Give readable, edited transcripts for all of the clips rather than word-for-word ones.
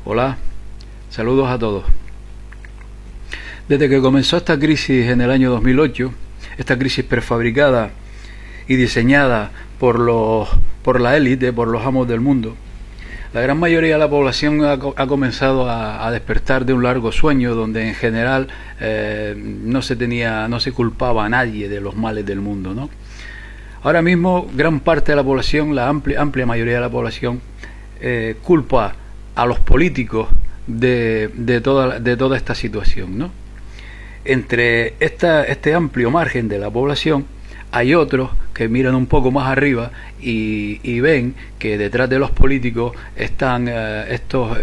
Hola, saludos a todos. Desde que comenzó esta crisis en el año 2008, esta crisis prefabricada y diseñada por la élite, por los amos del mundo, la gran mayoría de la población ha comenzado a despertar de un largo sueño donde en general no se culpaba a nadie de los males del mundo, ¿no? Ahora mismo gran parte de la población, la amplia mayoría de la población, culpa a los políticos de toda esta situación, ¿no? Entre este amplio margen de la población hay otros que miran un poco más arriba y ven que detrás de los políticos están estos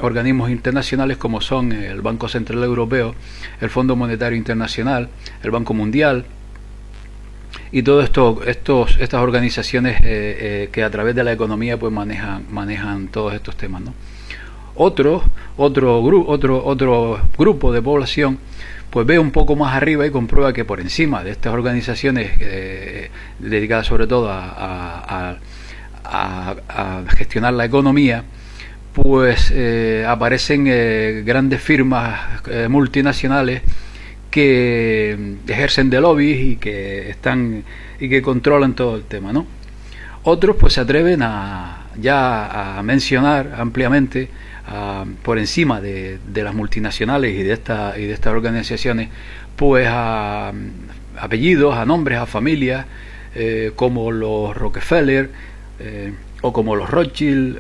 organismos internacionales como son el Banco Central Europeo, el Fondo Monetario Internacional, el Banco Mundial y todas estas organizaciones que a través de la economía pues manejan todos estos temas, ¿no? Otro grupo de población pues ve un poco más arriba y comprueba que por encima de estas organizaciones dedicadas sobre todo a gestionar la economía, pues aparecen grandes firmas multinacionales que ejercen de lobbies y que controlan todo el tema, ¿no? Otros pues se atreven a mencionar ampliamente por encima de las multinacionales y de estas organizaciones pues a apellidos, a nombres, a familias como los Rockefeller o como los Rothschild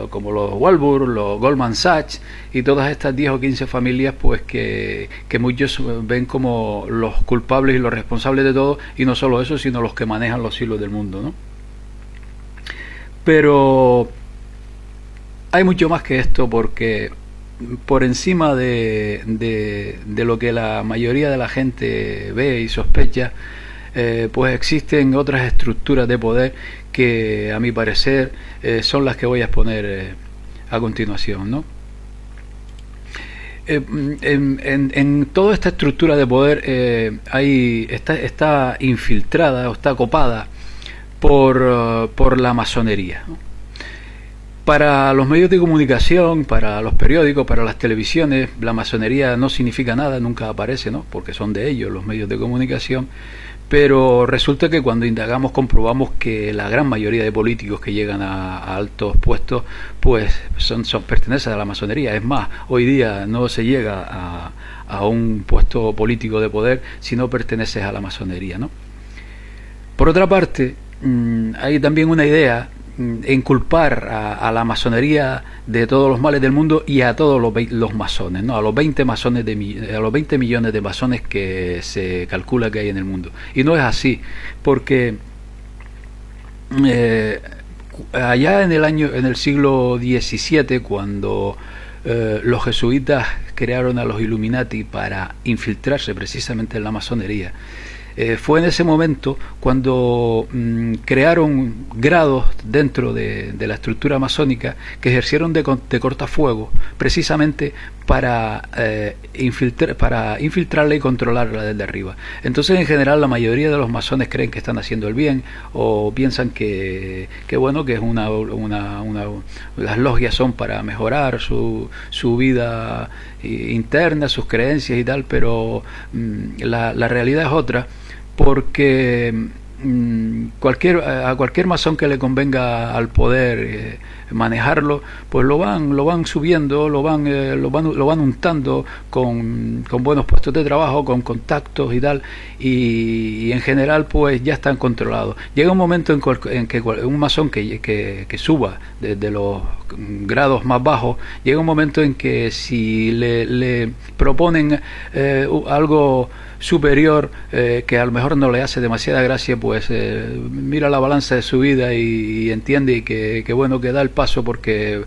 o como los Warburg, los Goldman Sachs y todas estas 10 o 15 familias pues que muchos ven como los culpables y los responsables de todo, y no solo eso, sino los que manejan los hilos del mundo, ¿no? Pero hay mucho más que esto, porque por encima de lo que la mayoría de la gente ve y sospecha, pues existen otras estructuras de poder que a mi parecer son las que voy a exponer a continuación, ¿no? En toda esta estructura de poder está infiltrada o está copada por la masonería, ¿no? Para los medios de comunicación, para los periódicos, para las televisiones, la masonería no significa nada, nunca aparece, ¿no? Porque son de ellos los medios de comunicación, pero resulta que cuando indagamos comprobamos que la gran mayoría de políticos que llegan a altos puestos pues pertenecen a la masonería. Es más, hoy día no se llega a un puesto político de poder si no perteneces a la masonería, ¿no? Por otra parte, hay también una idea en culpar a la masonería de todos los males del mundo y a todos los masones, ¿no? A los 20 millones de masones que se calcula que hay en el mundo. Y no es así, porque allá en el siglo XVII, cuando los jesuitas crearon a los Illuminati para infiltrarse precisamente en la masonería, fue en ese momento cuando crearon grados dentro de la estructura masónica que ejercieron de cortafuegos precisamente para infiltrarla y controlarla desde arriba. Entonces, en general, la mayoría de los masones creen que están haciendo el bien, o piensan que bueno, que es las logias son para mejorar su vida interna, sus creencias y tal, pero la realidad es otra, porque a cualquier masón que le convenga al poder manejarlo, pues lo van subiendo, lo van untando con buenos puestos de trabajo, con contactos y tal, y en general pues ya están controlados. Llega un momento en que un masón que suba desde los grados más bajos, llega un momento en que si le proponen algo superior que a lo mejor no le hace demasiada gracia, pues mira la balanza de su vida y entiende que bueno, que da el paso porque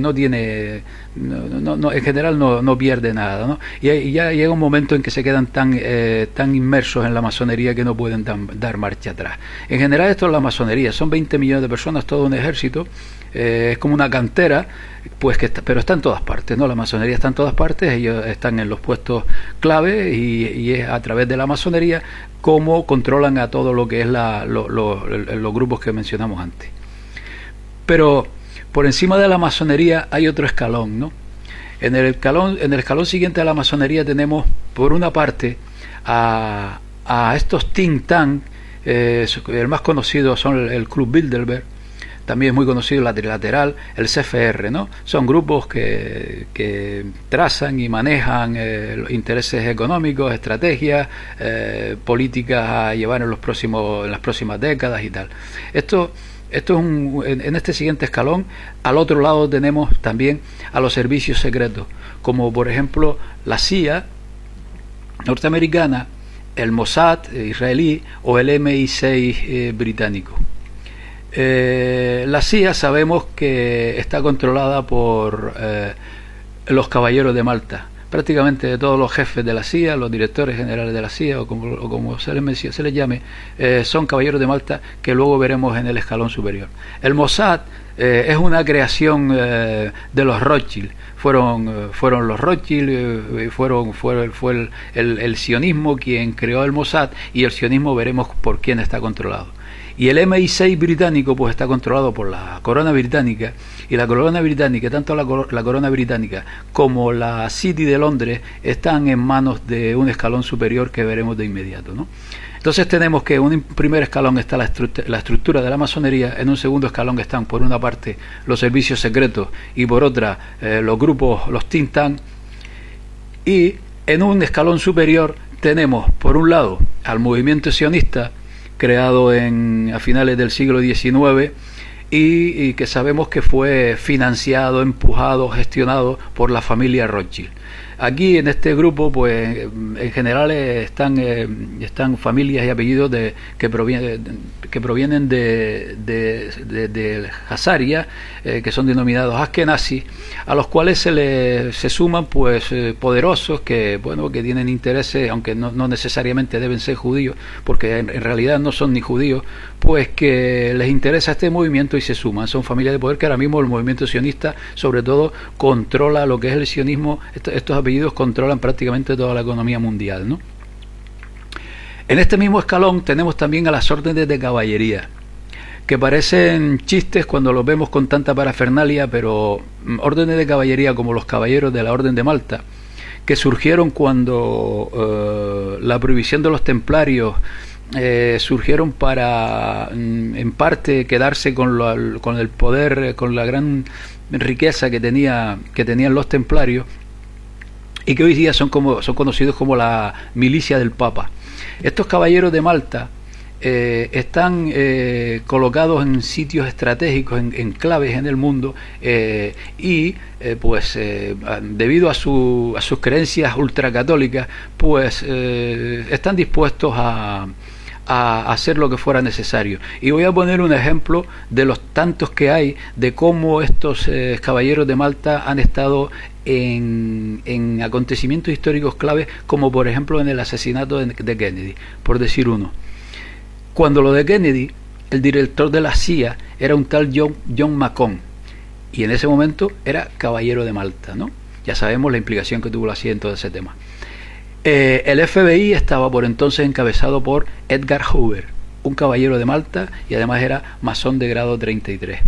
no tiene, en general no pierde nada, ¿no? Y ya llega un momento en que se quedan tan inmersos en la masonería que no pueden dar marcha atrás. En general esto es la masonería, son 20 millones de personas, todo un ejército, es como una cantera, pues pero está en todas partes, ¿no? La masonería está en todas partes, ellos están en los puestos clave y es a través de la masonería cómo controlan a todo lo que es los grupos que mencionamos antes. Pero Por encima de la masonería hay otro escalón, ¿no? En el escalón siguiente a la masonería tenemos, por una parte, a estos think tank. El más conocido son el Club Bilderberg, también es muy conocido la Trilateral, el CFR, ¿no? Son grupos que trazan y manejan intereses económicos, estrategias, políticas a llevar en las próximas décadas y tal. Esto es en este siguiente escalón. Al otro lado tenemos también a los servicios secretos, como por ejemplo la CIA norteamericana, el Mossad israelí o el MI6 británico. La CIA sabemos que está controlada por los caballeros de Malta. Prácticamente todos los jefes de la CIA, los directores generales de la CIA o como se les llame, son caballeros de Malta, que luego veremos en el escalón superior. El Mossad es una creación de los Rothschild. Fueron los Rothschild, fue el sionismo quien creó el Mossad, y el sionismo veremos por quién está controlado. Y el MI6 británico pues está controlado por la corona británica, y la corona británica, tanto la corona británica como la City de Londres, están en manos de un escalón superior que veremos de inmediato, ¿no? Entonces tenemos que en un primer escalón está la estructura de la masonería, en un segundo escalón están por una parte los servicios secretos y por otra los grupos, los think tank, y en un escalón superior tenemos por un lado al movimiento sionista, creado a finales del siglo XIX y que sabemos que fue financiado, empujado, gestionado por la familia Rothschild. Aquí en este grupo pues en general están familias y apellidos que provienen de Hazaria, que son denominados Askenazi, a los cuales se suman pues poderosos que tienen intereses, aunque no necesariamente deben ser judíos, porque en realidad no son ni judíos, pues que les interesa este movimiento y se suman. Son familias de poder que ahora mismo el movimiento sionista sobre todo controla lo que es el sionismo. Estos apellidos controlan prácticamente toda la economía mundial, ¿no? En este mismo escalón tenemos también a las órdenes de caballería, que parecen chistes cuando los vemos con tanta parafernalia, pero órdenes de caballería como los caballeros de la Orden de Malta, que surgieron cuando la prohibición de los templarios surgieron para en parte quedarse con el poder, con la gran riqueza que tenían los templarios, y que hoy día son conocidos como la milicia del Papa. Estos caballeros de Malta están colocados en sitios estratégicos, en claves en el mundo, debido a sus creencias ultracatólicas, pues están dispuestos a hacer lo que fuera necesario. Y voy a poner un ejemplo de los tantos que hay de cómo estos caballeros de Malta han estado en acontecimientos históricos claves, como por ejemplo en el asesinato de Kennedy, por decir uno. Cuando lo de Kennedy, el director de la CIA era un tal John McCone, y en ese momento era caballero de Malta, ¿no? Ya sabemos la implicación que tuvo la CIA en todo ese tema. El FBI estaba por entonces encabezado por Edgar Hoover, un caballero de Malta, y además era masón de grado 33.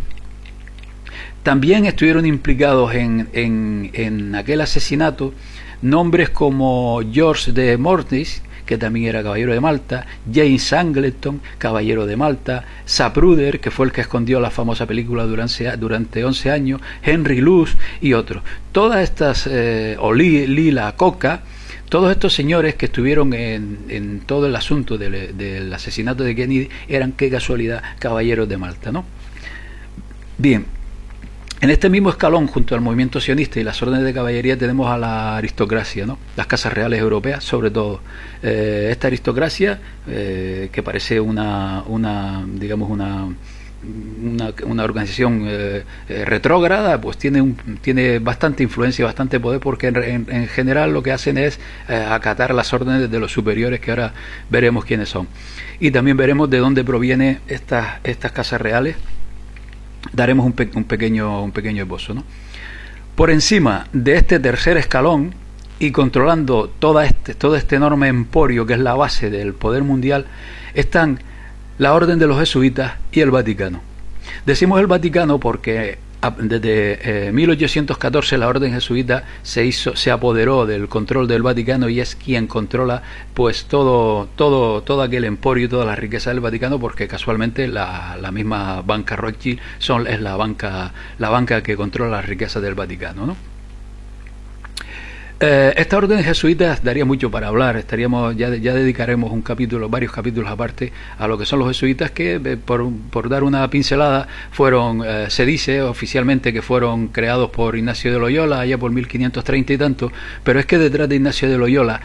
También estuvieron implicados en aquel asesinato nombres como George de Mortis, que también era caballero de Malta, James Angleton, caballero de Malta, Zapruder, que fue el que escondió la famosa película durante 11 años, Henry Luce y otros. Todas estas, Lila Coca, todos estos señores que estuvieron en todo el asunto del asesinato de Kennedy eran, qué casualidad, caballeros de Malta, ¿no? Bien, en este mismo escalón, junto al movimiento sionista y las órdenes de caballería, tenemos a la aristocracia, ¿no? Las casas reales europeas, sobre todo. Esta aristocracia, que parece una organización retrógrada, pues tiene bastante influencia y bastante poder, porque en general lo que hacen es acatar las órdenes de los superiores, que ahora veremos quiénes son. Y también veremos de dónde provienen estas casas reales. Daremos un pequeño esbozo, ¿no? Por encima de este tercer escalón y controlando todo este enorme emporio que es la base del poder mundial, están la Orden de los Jesuitas y el Vaticano. Decimos el Vaticano porque desde 1814 la orden jesuita se apoderó del control del Vaticano y es quien controla pues todo aquel emporio y toda la riqueza del Vaticano, porque casualmente la misma banca Rothschild es la banca que controla las riquezas del Vaticano, ¿no? Esta orden jesuita daría mucho para hablar. Ya dedicaremos varios capítulos aparte a lo que son los jesuitas, que por dar una pincelada se dice oficialmente que fueron creados por Ignacio de Loyola allá por 1530 y tanto, pero es que detrás de Ignacio de Loyola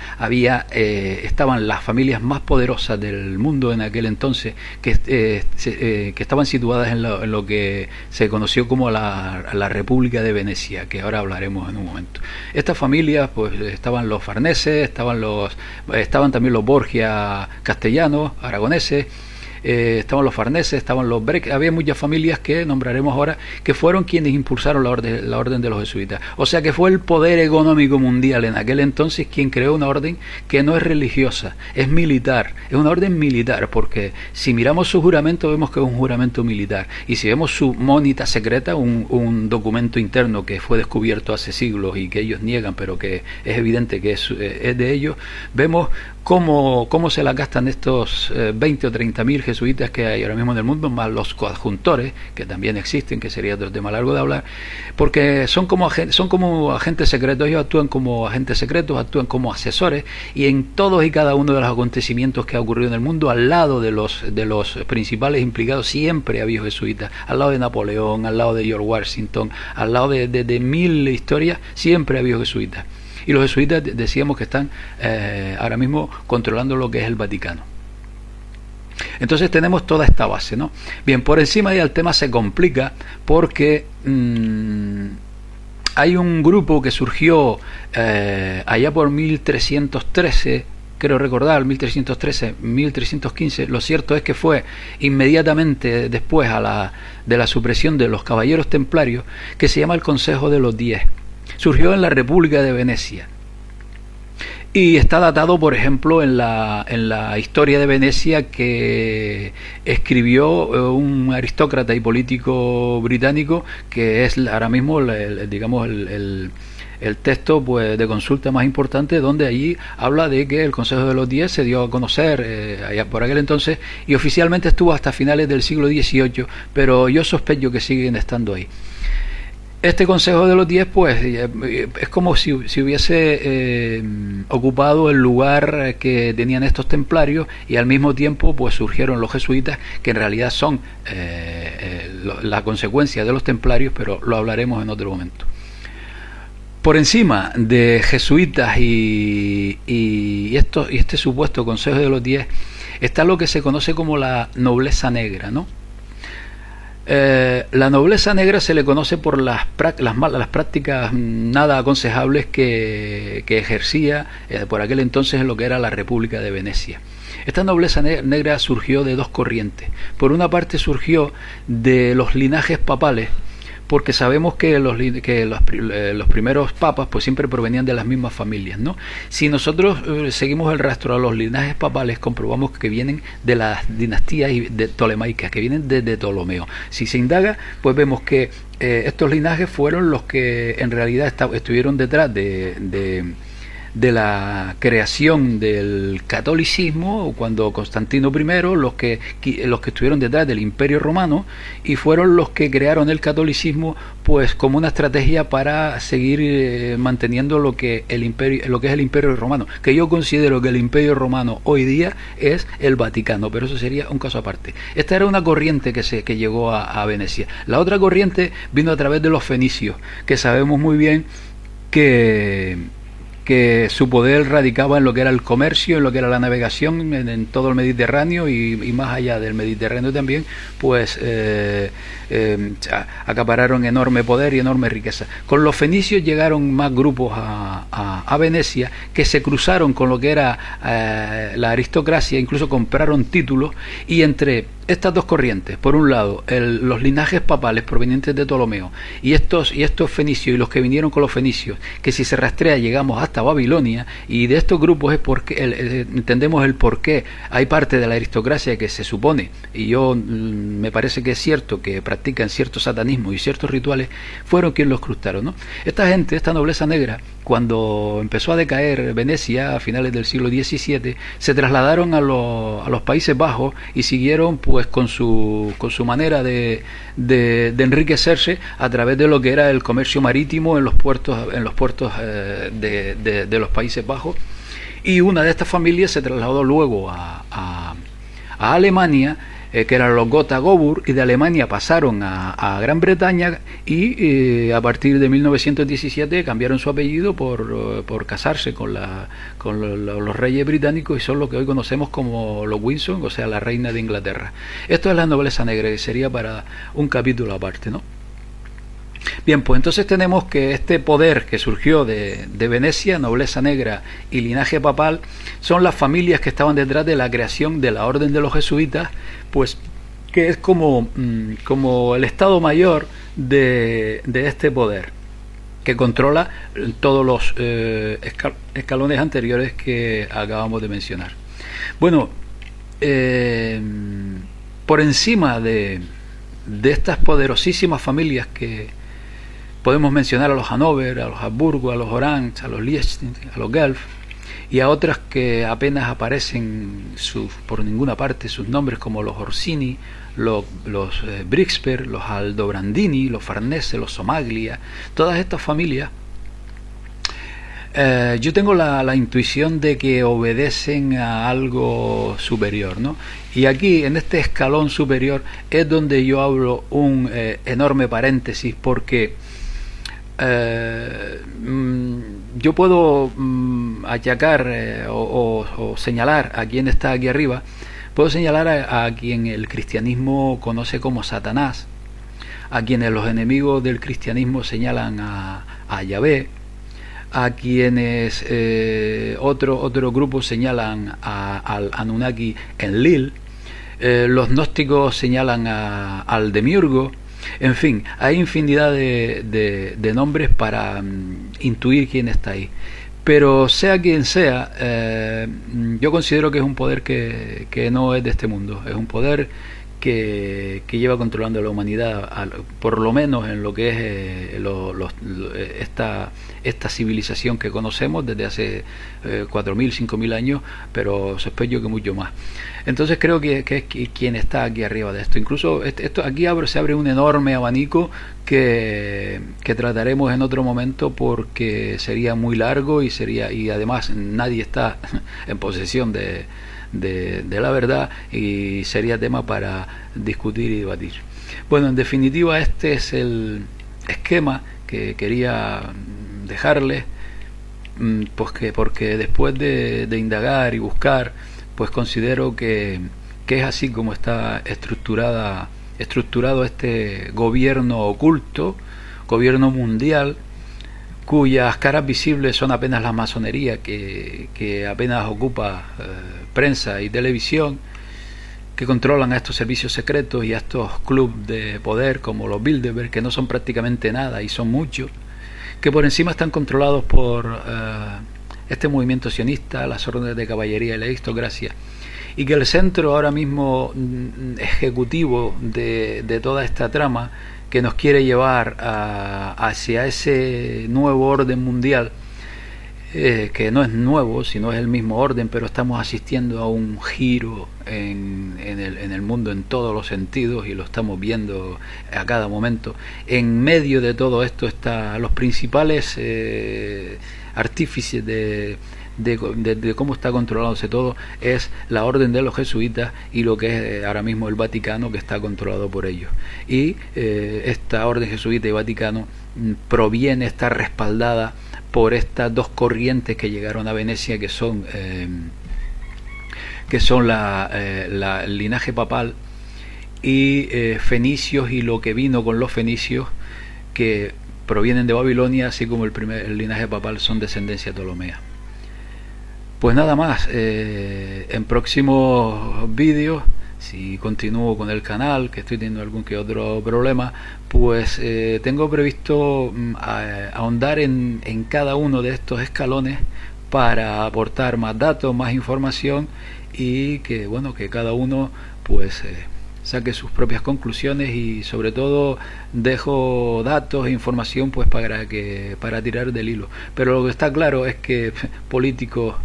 estaban las familias más poderosas del mundo en aquel entonces, que estaban situadas en lo que se conoció como la República de Venecia, que ahora hablaremos en un momento. Esta familia pues estaban los Farneses, estaban también los Borgia castellanos, aragoneses, estaban los Farneses, estaban los Breck, había muchas familias que nombraremos ahora, que fueron quienes impulsaron la orden de los jesuitas. O sea que fue el poder económico mundial en aquel entonces quien creó una orden que no es religiosa, es militar, es una orden militar, porque si miramos su juramento vemos que es un juramento militar, y si vemos su monita secreta, un documento interno que fue descubierto hace siglos y que ellos niegan, pero que es evidente que es de ellos, vemos cómo se la gastan estos 20 o 30.000 jesuitas que hay ahora mismo en el mundo, más los coadjuntores, que también existen, que sería otro tema largo de hablar, porque son como agentes secretos. Ellos actúan como agentes secretos, actúan como asesores, y en todos y cada uno de los acontecimientos que ha ocurrido en el mundo, al lado de los principales implicados, siempre ha habido jesuitas, al lado de Napoleón, al lado de George Washington, al lado de mil historias, siempre ha habido jesuitas. Y los jesuitas decíamos que están ahora mismo controlando lo que es el Vaticano. Entonces tenemos toda esta base, ¿no? Bien, por encima ya el tema se complica porque hay un grupo que surgió allá por 1313, creo recordar, 1313, 1315. Lo cierto es que fue inmediatamente después de la supresión de los caballeros templarios, que se llama el Consejo de los 10. Surgió en la República de Venecia y está datado, por ejemplo, en la historia de Venecia que escribió un aristócrata y político británico, que es ahora mismo el texto pues de consulta más importante, donde allí habla de que el Consejo de los 10 se dio a conocer allá por aquel entonces, y oficialmente estuvo hasta finales del siglo XVIII, pero yo sospecho que siguen estando ahí. Este Consejo de los 10 pues es como si hubiese ocupado el lugar que tenían estos templarios, y al mismo tiempo pues surgieron los jesuitas, que en realidad son la consecuencia de los templarios, pero lo hablaremos en otro momento. Por encima de jesuitas y este supuesto Consejo de los 10 está lo que se conoce como la nobleza negra, ¿no? La nobleza negra se le conoce por las prácticas nada aconsejables que ejercía por aquel entonces en lo que era la República de Venecia. Esta nobleza negra surgió de dos corrientes. Por una parte surgió de los linajes papales, porque sabemos que los primeros papas pues siempre provenían de las mismas familias, ¿no? Si nosotros seguimos el rastro a los linajes papales, comprobamos que vienen de las dinastías ptolemaicas, que vienen desde Ptolomeo. Si se indaga, pues vemos que estos linajes fueron los que en realidad estuvieron detrás de la creación del catolicismo, cuando Constantino I, los que estuvieron detrás del Imperio Romano, y fueron los que crearon el catolicismo pues como una estrategia para seguir manteniendo lo que es el Imperio Romano, que yo considero que el Imperio Romano hoy día es el Vaticano, pero eso sería un caso aparte. Esta era una corriente que llegó a Venecia. La otra corriente vino a través de los fenicios, que sabemos muy bien que su poder radicaba en lo que era el comercio, en lo que era la navegación en todo el Mediterráneo y más allá del Mediterráneo también, pues acapararon enorme poder y enorme riqueza. Con los fenicios llegaron más grupos a Venecia, que se cruzaron con lo que era la aristocracia, incluso compraron títulos, y entre estas dos corrientes, por un lado los linajes papales provenientes de Ptolomeo y estos fenicios y los que vinieron con los fenicios, que si se rastrea llegamos hasta Babilonia, y de estos grupos es porque entendemos el por qué hay parte de la aristocracia que se supone, y yo me parece que es cierto, que practican cierto satanismo y ciertos rituales, fueron quienes los crustaron, ¿no? Esta gente, esta nobleza negra, cuando empezó a decaer Venecia a finales del siglo XVII, se trasladaron a los Países Bajos y siguieron pues con su manera de enriquecerse a través de lo que era el comercio marítimo en los puertos de los Países Bajos, y una de estas familias se trasladó luego a Alemania, que eran los Gotha-Coburg, y de Alemania pasaron a Gran Bretaña, y a partir de 1917 cambiaron su apellido por casarse con los reyes británicos, y son lo que hoy conocemos como los Windsor, o sea, la reina de Inglaterra. Esto es la nobleza negra, que sería para un capítulo aparte, ¿no? Bien, pues entonces tenemos que este poder que surgió de Venecia, nobleza negra y linaje papal, son las familias que estaban detrás de la creación de la orden de los jesuitas, pues que es como el estado mayor de este poder, que controla todos los escalones anteriores que acabamos de mencionar. Bueno, por encima de estas poderosísimas familias que podemos mencionar a los Hannover, a los Habsburgo, a los Orange, a los Liechtenstein, a los Guelph, y a otras que apenas aparecen por ninguna parte sus nombres, como los Orsini, los Brixper, los Aldobrandini, los Farnese, los Somaglia. Todas estas familias, yo tengo la intuición de que obedecen a algo superior, ¿no? Y aquí, en este escalón superior, es donde yo abro un enorme paréntesis, porque yo puedo achacar o señalar a quien está aquí arriba. Puedo señalar a quien el cristianismo conoce como Satanás, a quienes los enemigos del cristianismo señalan a Yahvé, a quienes otro grupo señalan al Anunnaki Enlil, los gnósticos señalan al Demiurgo. En fin, hay infinidad de nombres para intuir quién está ahí. Pero sea quien sea, yo considero que es un poder que no es de este mundo. Es un poder que lleva controlando a la humanidad, por lo menos en lo que es esta civilización que conocemos desde hace 4.000, 5.000 años, pero sospecho que mucho más. Entonces creo que es quien está aquí arriba de esto. Incluso esto aquí se abre un enorme abanico que trataremos en otro momento, porque sería muy largo y además nadie está en posesión de la verdad, y sería tema para discutir y debatir. Bueno, en definitiva, este es el esquema que quería dejarles, pues porque después de indagar y buscar, pues considero que es así como está estructurado este gobierno oculto, gobierno mundial, cuyas caras visibles son apenas la masonería, que apenas ocupa prensa y televisión, que controlan a estos servicios secretos y a estos clubes de poder como los Bilderberg, que no son prácticamente nada y son muchos, que por encima están controlados por este movimiento sionista, las órdenes de caballería y la aristocracia, y que el centro ahora mismo ejecutivo de toda esta trama, que nos quiere llevar hacia ese nuevo orden mundial, que no es nuevo, sino es el mismo orden, pero estamos asistiendo a un giro en el mundo en todos los sentidos, y lo estamos viendo a cada momento. En medio de todo esto están los principales artífices de cómo está controlándose todo, es la orden de los jesuitas y lo que es ahora mismo el Vaticano, que está controlado por ellos. Y esta orden jesuita y Vaticano está respaldada por estas dos corrientes que llegaron a Venecia, que son el linaje papal y fenicios, y lo que vino con los fenicios, que provienen de Babilonia, así como el linaje papal son descendencia ptolomea. Pues nada más, en próximos vídeos si continúo con el canal, que estoy teniendo algún que otro problema, pues tengo previsto ahondar en cada uno de estos escalones para aportar más datos, más información, y que bueno, que cada uno pues saque sus propias conclusiones, y sobre todo dejo datos e información pues para tirar del hilo. Pero lo que está claro es que políticos,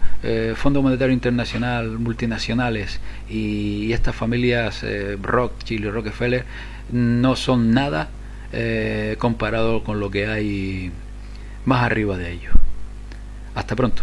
Fondo Monetario Internacional, multinacionales y estas familias Rothschild y Rockefeller no son nada comparado con lo que hay más arriba de ellos. Hasta pronto.